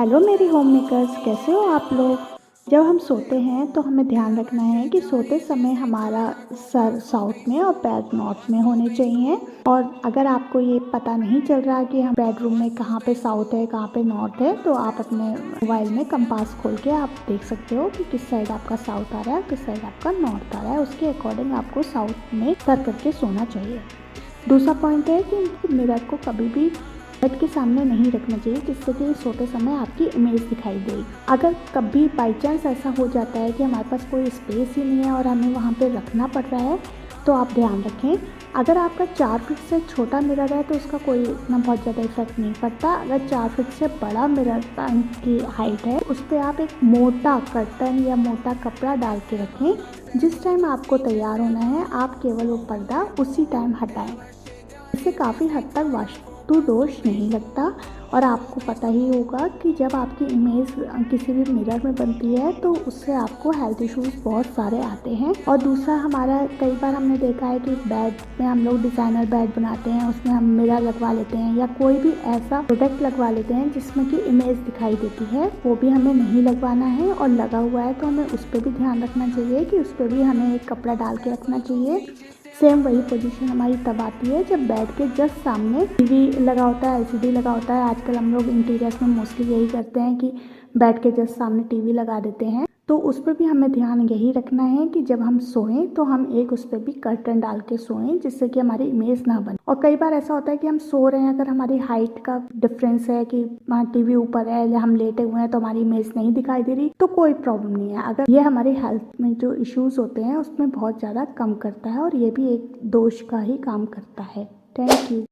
Hello मेरी home makers, कैसे हो आप लोग। जब हम सोते हैं तो हमें ध्यान रखना है कि सोते समय हमारा सर साउथ में और पैर नॉर्थ में होने चाहिए। और अगर आपको ये पता नहीं चल रहा कि हम बेडरूम में कहाँ पे साउथ है कहाँ पे नॉर्थ है, तो आप अपने मोबाइल में कंपास खोल के आप देख सकते हो कि किस साइड आपका साउथ आ रहा है, किस साइड आपका नॉर्थ आ रहा है। उसके अकॉर्डिंग आपको साउथ में सर करके सोना चाहिए। दूसरा पॉइंट है कि मिरर को कभी भी बेड के सामने नहीं रखना चाहिए, जिससे कि सोते समय आपकी इमेज दिखाई दे। अगर कभी बाई चांस ऐसा हो जाता है कि हमारे पास कोई स्पेस ही नहीं है और हमें वहाँ पे रखना पड़ रहा है, तो आप ध्यान रखें। अगर आपका 4 फीट से छोटा मिरर है तो उसका कोई इतना बहुत ज़्यादा इफेक्ट नहीं पड़ता। अगर 4 फीट से बड़ा मिरर की हाइट है, उस पर आप एक मोटा कर्टन या मोटा कपड़ा डाल के रखें। जिस टाइम आपको तैयार होना है, आप केवल वो पर्दा उसी टाइम हटाएं। इससे काफ़ी हद तक वास्तु दोष नहीं लगता। और आपको पता ही होगा कि जब आपकी इमेज किसी भी मिरर में बनती है तो उससे आपको हेल्थ इश्यूज बहुत सारे आते हैं। और दूसरा, हमारा कई बार हमने देखा है कि बेड में हम लोग डिज़ाइनर बेड बनाते हैं, उसमें हम मिरर लगवा लेते हैं या कोई भी ऐसा प्रोडक्ट लगवा लेते हैं जिसमें कि इमेज दिखाई देती है। वो भी हमें नहीं लगवाना है, और लगा हुआ है तो हमें उस पर भी ध्यान रखना चाहिए कि उस पर भी हमें एक कपड़ा डाल के रखना चाहिए। सेम वही पोजीशन हमारी तब आती है जब बेड के जस्ट सामने टीवी लगा होता है, एलसीडी लगा होता है। आजकल हम लोग इंटीरियर्स में मोस्टली यही करते हैं कि बेड के जस्ट सामने टीवी लगा देते हैं। तो उस पर भी हमें ध्यान यही रखना है कि जब हम सोएं तो हम एक उस पर भी कर्टन डाल के सोएं, जिससे कि हमारी इमेज ना बने। और कई बार ऐसा होता है कि हम सो रहे हैं, अगर हमारी हाइट का डिफरेंस है कि टीवी ऊपर है या हम लेटे हुए हैं तो हमारी इमेज नहीं दिखाई दे रही, तो कोई प्रॉब्लम नहीं है। अगर ये हमारी हेल्थ में जो इश्यूज होते हैं उसमें बहुत ज़्यादा कम करता है, और ये भी एक दोष का ही काम करता है। Thank you.